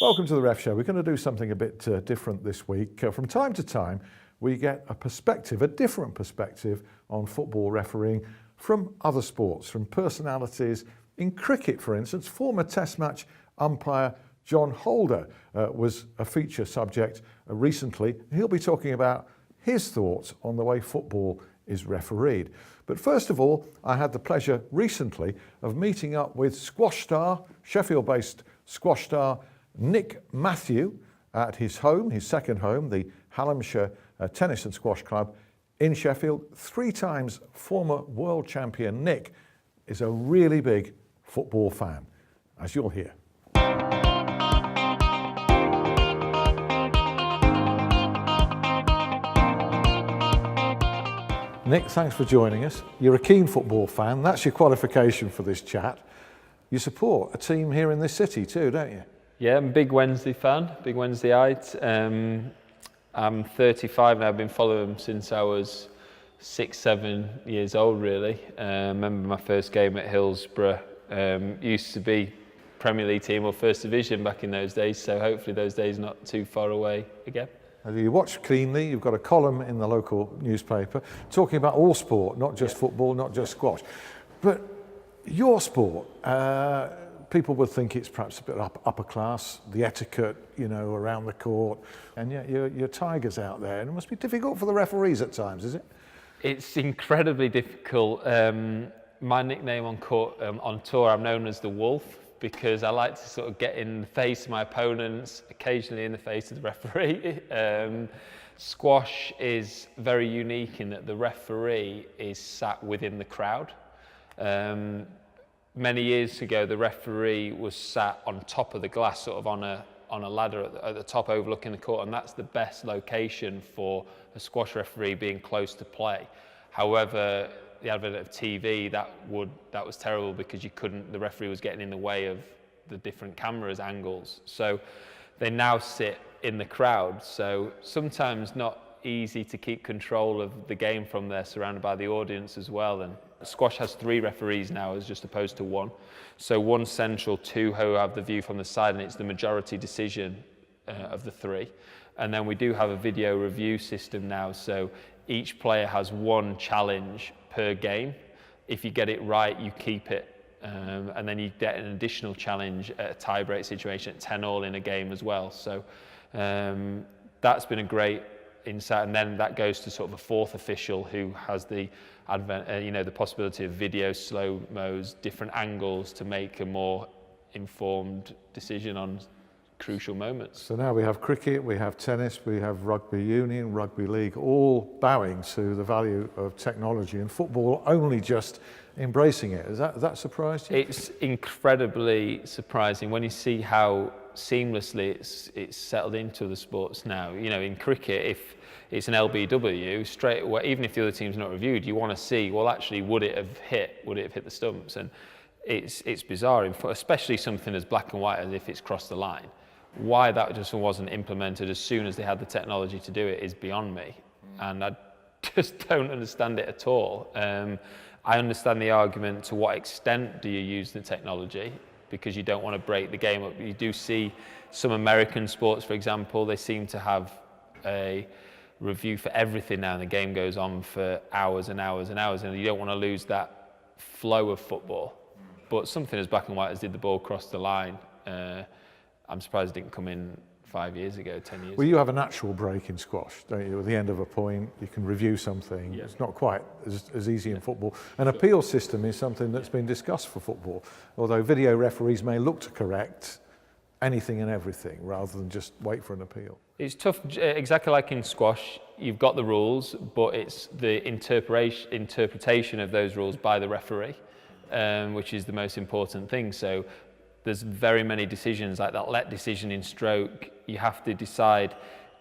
Welcome to the Ref Show. We're going to do something a bit different this week. From time to time, we get a perspective, a different perspective on football refereeing from other sports, from personalities. In cricket, for instance, former Test match umpire John Holder was a feature subject recently. He'll be talking about his thoughts on the way football is refereed. But first of all, I had the pleasure recently of meeting up with squash star, Sheffield-based squash star Nick Matthew at his home, his second home, the Hallamshire Tennis and Squash Club in Sheffield. 3 times former world champion Nick is a really big football fan, as you'll hear. Nick, thanks for joining us. You're a keen football fan. That's your qualification for this chat. You support a team here in this city too, don't you? Yeah, I'm a big Wednesday fan, big Wednesdayite. I'm 35 now. I've been following them since I was 6-7 years old, really. I remember my first game at Hillsborough. Used to be Premier League team or First Division back in those days, so hopefully those days not too far away again. You watch keenly. You've got a column in the local newspaper talking about all sport, not just football, not just squash. But your sport, people would think it's perhaps a bit upper class, the etiquette, you know, around the court, and yet you're tigers out there, and it must be difficult for the referees at times, is it? It's incredibly difficult. My nickname on court, on tour, I'm known as the Wolf, because I like to sort of get in the face of my opponents, occasionally in the face of the referee. Squash is very unique in that the referee is sat within the crowd. Many years ago, the referee was sat on top of the glass, sort of on a ladder at the top overlooking the court, and that's the best location for a squash referee, being close to play. However, the advent of TV, that was terrible because the referee was getting in the way of the different cameras angles. So they now sit in the crowd. So sometimes not easy to keep control of the game from there, surrounded by the audience as well. And squash has 3 referees now as just opposed to 1. So 1 central, 2 who have the view from the side, and it's the majority decision of the 3. And then we do have a video review system now. So each player has 1 challenge per game. If you get it right, you keep it. And then you get an additional challenge at a tie-break situation at 10-all in a game as well. So that's been a great insight. And then that goes to sort of a 4th official who has the the possibility of video, slow-mos, different angles to make a more informed decision on crucial moments. So now we have cricket, we have tennis, we have rugby union, rugby league, all bowing to the value of technology, and football only just embracing it. Has that surprised you? It's incredibly surprising when you see how seamlessly it's settled into the sports now. You know, in cricket, if it's an LBW, straight away, even if the other team's not reviewed, you want to see, well, actually, would it have hit the stumps? And it's bizarre, especially something as black and white as if it's crossed the line. Why that just wasn't implemented as soon as they had the technology to do it is beyond me, and I just don't understand it at all. I understand the argument, to what extent do you use the technology, because you don't want to break the game up. You do see some American sports, for example, they seem to have a review for everything now, and the game goes on for hours and hours and hours, and you don't want to lose that flow of football. But something as black and white as did the ball cross the line, I'm surprised it didn't come in 5 years ago, 10 years ago. Well, you have a natural break in squash, don't you? At the end of a point, you can review something. Yeah. It's not quite as easy in football. An appeal system is something that's been discussed for football, although video referees may look to correct anything and everything rather than just wait for an appeal. It's tough, exactly like in squash. You've got the rules, but it's the interpretation of those rules by the referee, which is the most important thing. So there's very many decisions, like that let decision in stroke. You have to decide,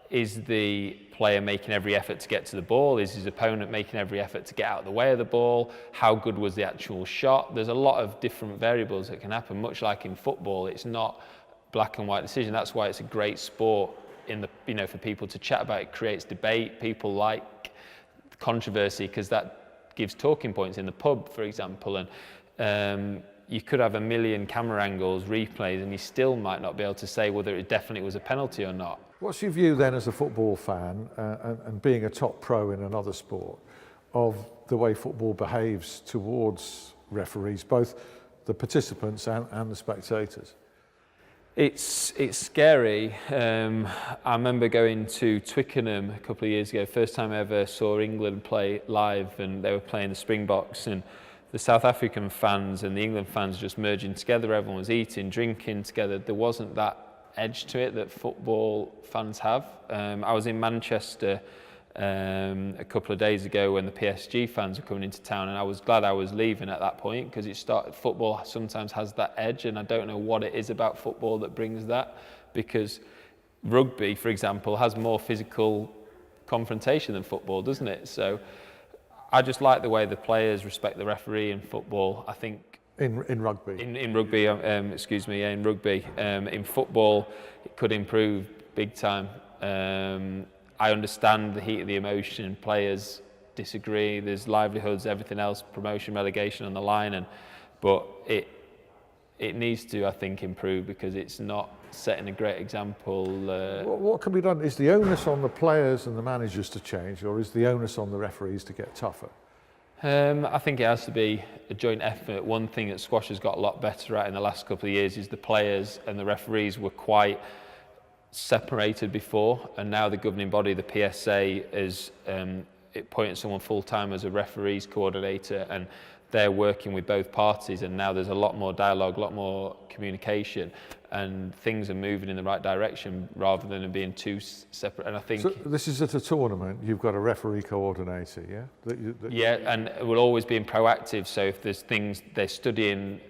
is the player making every effort to get to the ball? Is his opponent making every effort to get out of the way of the ball? How good was the actual shot? There's a lot of different variables that can happen. Much like in football, it's not black and white decision. That's why it's a great sport for people to chat about. It creates debate. People like controversy because that gives talking points in the pub, for example. And you could have a million camera angles, replays, and you still might not be able to say whether it definitely was a penalty or not. What's your view then as a football fan and being a top pro in another sport of the way football behaves towards referees, both the participants and the spectators? It's scary. I remember going to Twickenham a couple of years ago, first time I ever saw England play live, and they were playing the Springboks, and the South African fans and the England fans just merging together. Everyone was eating, drinking together. There wasn't that edge to it that football fans have. I was in Manchester a couple of days ago when the PSG fans were coming into town, and I was glad I was leaving at that point, because football sometimes has that edge, and I don't know what it is about football that brings that, because rugby, for example, has more physical confrontation than football, doesn't it? So I just like the way the players respect the referee in football. I think in rugby. In rugby, in rugby. In football, it could improve big time. I understand the heat of the emotion. Players disagree. There's livelihoods, everything else, promotion, relegation on the line, but it needs to, I think, improve, because it's not setting a great example. What can be done? Is the onus on the players and the managers to change, or is the onus on the referees to get tougher? I think it has to be a joint effort. One thing that squash has got a lot better at in the last couple of years is the players and the referees were quite separated before, and now the governing body, the PSA, is appointing someone full-time as a referees coordinator, and they're working with both parties, and now there's a lot more dialogue, a lot more communication, and things are moving in the right direction rather than being too separate. And I think... So this is at a tournament, you've got a referee coordinator, yeah? Yeah, and it will always be proactive, so if there's things, they're studying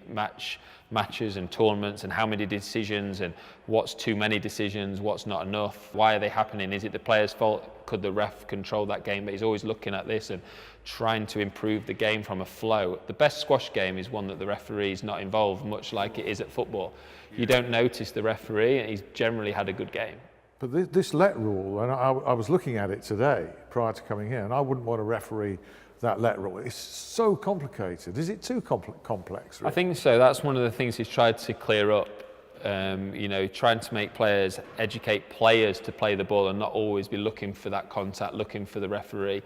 matches and tournaments and how many decisions and what's too many decisions, what's not enough, why are they happening, is it the player's fault, could the ref control that game? But he's always looking at this and trying to improve the game from a flow. The best squash game is one that the referee is not involved, much like it is at football. You don't notice the referee, and he's generally had a good game. But this let rule, and I was looking at it today prior to coming here, and I wouldn't want to referee that let rule. It's so complicated. Is it too complex? Really? I think so. That's one of the things he's tried to clear up. Trying to make players, educate players to play the ball and not always be looking for that contact, looking for the referee.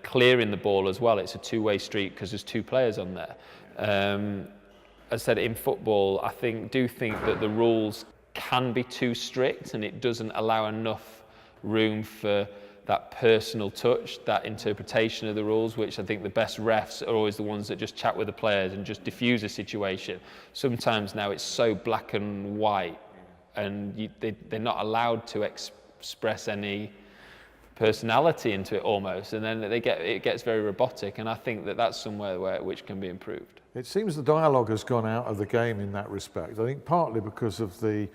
Clearing the ball as well. It's a two-way street because there's two players on there. As I said, in football, I do think that the rules can be too strict, and it doesn't allow enough room for that personal touch, that interpretation of the rules, which I think the best refs are always the ones that just chat with the players and just diffuse a situation. Sometimes now it's so black and white, and they're not allowed to express any personality into it almost, and then it gets very robotic, and I think that's somewhere which can be improved. It seems the dialogue has gone out of the game in that respect. I think partly because of the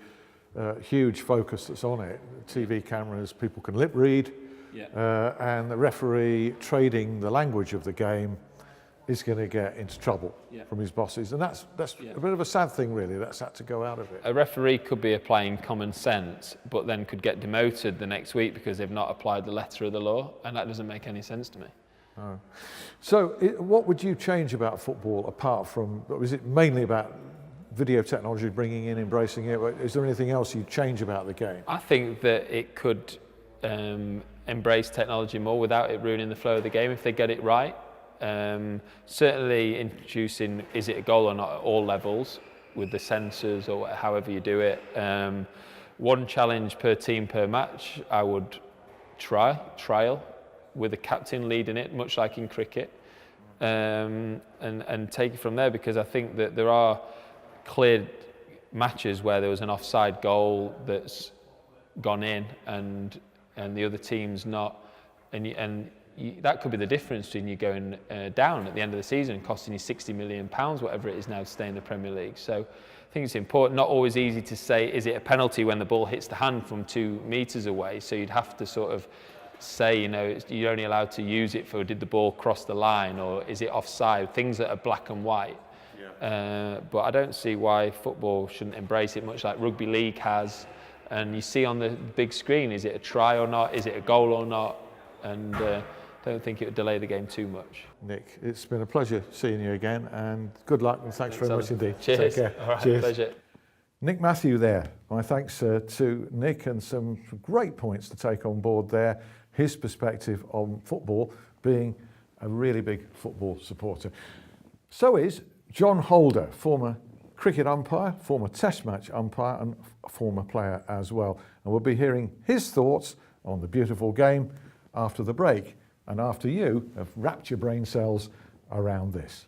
huge focus that's on it. TV cameras, people can lip read, and the referee trading the language of the game is going to get into trouble from his bosses, and that's a bit of a sad thing, really. That's had to go out of it. A referee could be applying common sense, but then could get demoted the next week because they've not applied the letter of the law, and that doesn't make any sense to me. Oh. So what would you change about football apart from, is it mainly about video technology bringing in, embracing it? Is there anything else you'd change about the game? I think that it could embrace technology more without it ruining the flow of the game if they get it right. Certainly introducing, is it a goal or not at all levels with the sensors or however you do it. One challenge per team per match I would trial with a captain leading it, much like in cricket, and take it from there, because I think that there are clear matches where there was an offside goal that's gone in and the other team's not, that could be the difference between you going down at the end of the season and costing you £60 million, whatever it is now, to stay in the Premier League. So I think it's important, not always easy to say, is it a penalty when the ball hits the hand from 2 metres away? So you'd have to sort of say, you're only allowed to use it for, did the ball cross the line, or is it offside? Things that are black and white. But I don't see why football shouldn't embrace it, much like rugby league has. And you see on the big screen, is it a try or not? Is it a goal or not? And don't think it would delay the game too much. Nick, it's been a pleasure seeing you again, and good luck, and thanks very much indeed. Cheers. Take care. All right, Cheers. pleasure. Nick Matthew there. My thanks to Nick, and some great points to take on board there. His perspective on football, being a really big football supporter. So is John Holder, former cricket umpire, former test match umpire, and former player as well. And we'll be hearing his thoughts on the beautiful game after the break, and after you have wrapped your brain cells around this.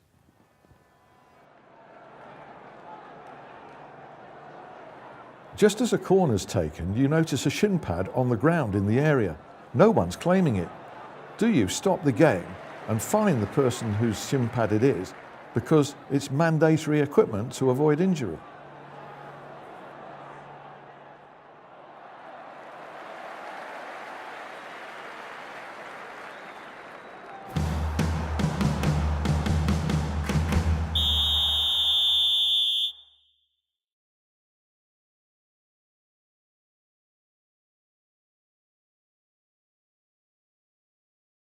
Just as a corner's taken, you notice a shin pad on the ground in the area. No one's claiming it. Do you stop the game and find the person whose shin pad it is, because it's mandatory equipment to avoid injury?